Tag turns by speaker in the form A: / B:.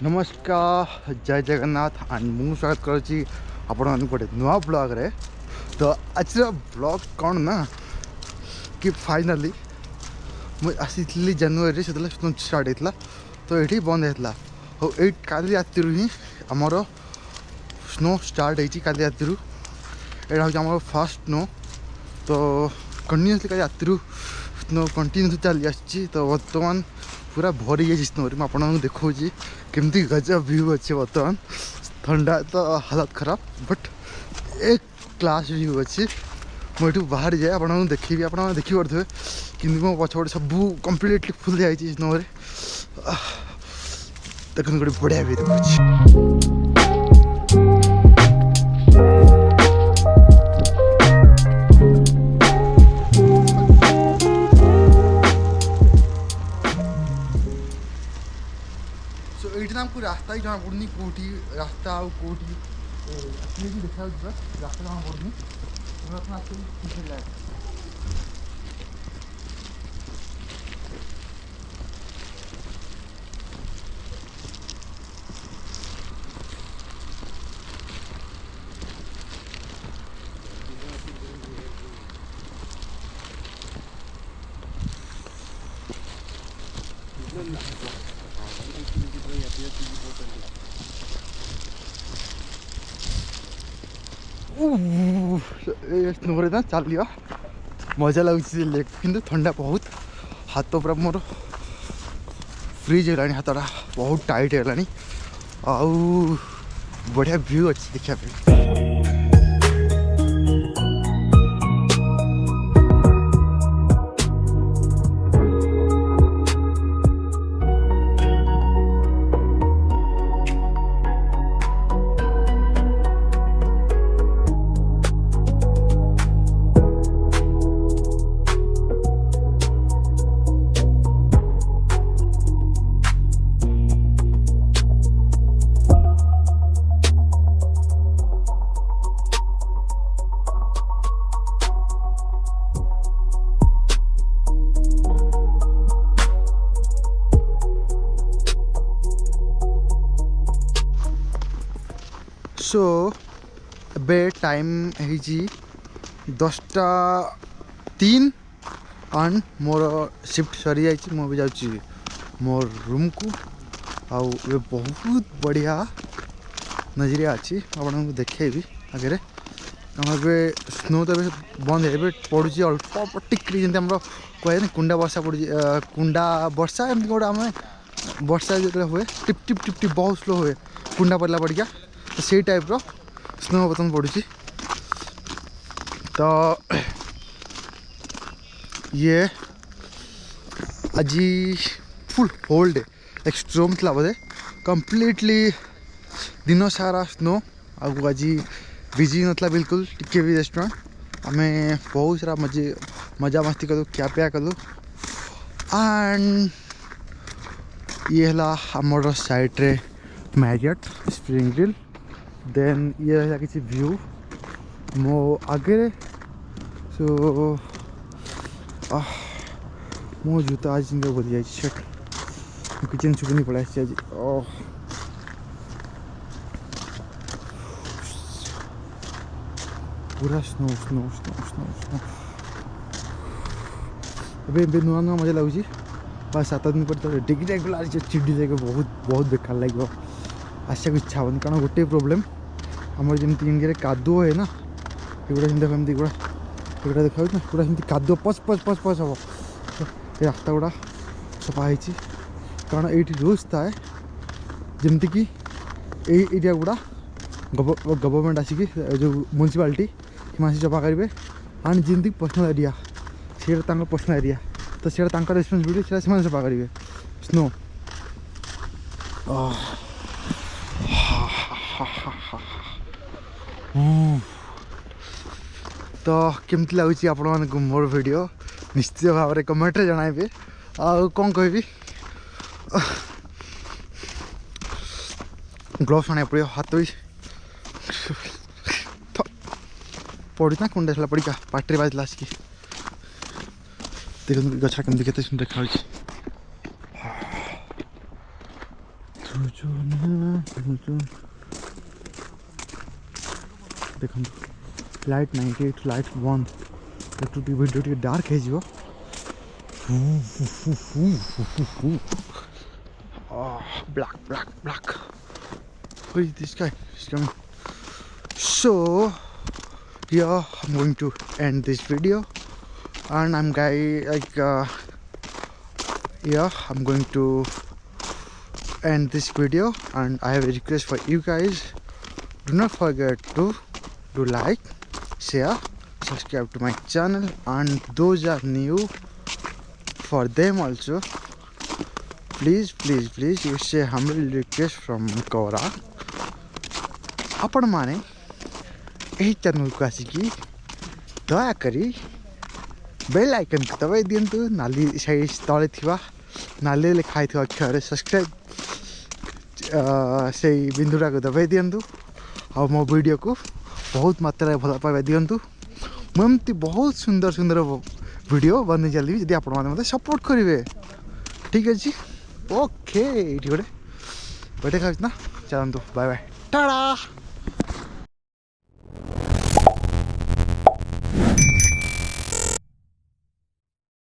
A: नमस्कार जय जगन्नाथ एंड मु स्वागत करुच्ची आपण गोटे नुआ ब्लॉग रे। तो आज ब्लॉग कौन ना कि फाइनाली मुझे आसी जनवरी से स्टार्ट होता तो ये बंद होता और ये काली राति ही आमर स्नो स्टार्ट होती काली राति यहाँ हूँ फर्स्ट स्नो। तो कंटिन्यूसली काली राति स्नो कंटिन्यू चली आसी। तो बर्तमान पूरा भरी जाइए स्नो रे। आपको देखा केमती गजब व्यू अच्छे बर्तमान ठंडा तो हालत खराब बट एक क्लास व्यू अच्छे। मुझे बाहर जाए आपको देखी आप देखी पारे कि मो पछपटे सब कम्प्लीटली फुल जाइए स्नो रे। देखते गोटे बढ़िया भी देखा। ये आमको रास्ता ही जना पड़नी कौटी रास्ता आ कौटी देखा रास्ता जना पड़नी स्नोरे ना चलिया मजा लगुच लेक कि ठंडा बहुत हाथ पूरा मोर फ्रीज है हाथटा बहुत टाइट है आउ बढ़िया व्यू अच्छी देखा। सो बे टाइम है 10:03 एंड मोर शिफ्ट सरी जाइए। मुझे जाऊँ मोर रूम को आउ बहुत बढ़िया नजरिया अच्छी आपको देखेबी आगे। आगे स्नो तो बंद है पड़ुची अल्प टिक्री जमी आम कहे कुंडा वर्षा पड़ी कुंडा वर्षा एमती गोटे आम वर्षा जो हुए टिप टिप टिप टिप बहुत स्लो हुए कुंडा पड़ला पड़िया तो से टाइप रो स्नो बर्तमान पड़ी। तो ये आज फुल होल डे एक्सट्रीम थी बोधे कंप्लीटली दिन सारा स्नो आगे आज बिजी नथला बिल्कुल टिके भी रेस्टोरेंट आम बहुत सारा मजा मस्ती कलु क्या पिया कलु एंड ये है आमर साइड रे मैरियट स्प्रिंग ग्रिल। देन ये रहा किसी व्यू मो आगे। सो मो जूता आज बोली जाए शर्ट किचन चुकनी पड़ा आज पूरा snow snow snow snow snow. अबे नुआ नुआ मजा लगुच 5-7 दिन पर तो डिग्री रेगुलर चिड़ी जाए बहुत बेकार लगे आसा इच्छा हेनी कारण गोटे प्रोब्लेम आमर जमी इंडिया कादुओ है ना ये देखो गुड़ा देखा ना पूरा कादुओ पच पच पच पच हम तो रास्ता गुड़ा सफा हो कारण ये रूल्स थाए जमती कि एरिया गुड़ा गवर्नमेंट आसिक जो म्यूनिसिपालिटी से सफा करेंगे एंड जमी पर्सनल एरिया से पर्सनल एरिया तो से रेस्पॉन्सिबिलिटी से सफा करेंगे स्नो। तो केमती लगुच आप मोर वीडियो निश्चित भाव में कमेंट रे जणाइबे आ कौन कहबी ग्लोव्स आने पड़ो हाथ भी पड़ी कुंडा साला पड़ी क्या पाटे बाजला आसिक देखो गछा केमती केते सुंदर देखा। देखो लाइट नहीं कि लाइट बंद वीडियो टी डार्क हो black where is this guy? He's coming. So yeah, I'm going to end this video and I'm going to end this video and I have a request for you guys. Do not forget to do like, share, subscribe to my channel, and those are new, for them also please you say humble request from Kora आपण माने यही channel को आसिकी दया करी bell icon को दबाई दिंतु नाली side तले थिबा नाली लिखाई थिबा अक्षर सब्सक्राइब से बिंदुरा को दबाई दिंतु और मो वीडियो को बहुत मात्रा भल पाइबा दिंतु मुझे बहुत सुंदर सुंदर वीडियो बन चली जब आपण माने मते सपोर्ट करेंगे ठीक अच्छे ओके ये गोटे गोटे खाना चलतु बाय बाय टाटा।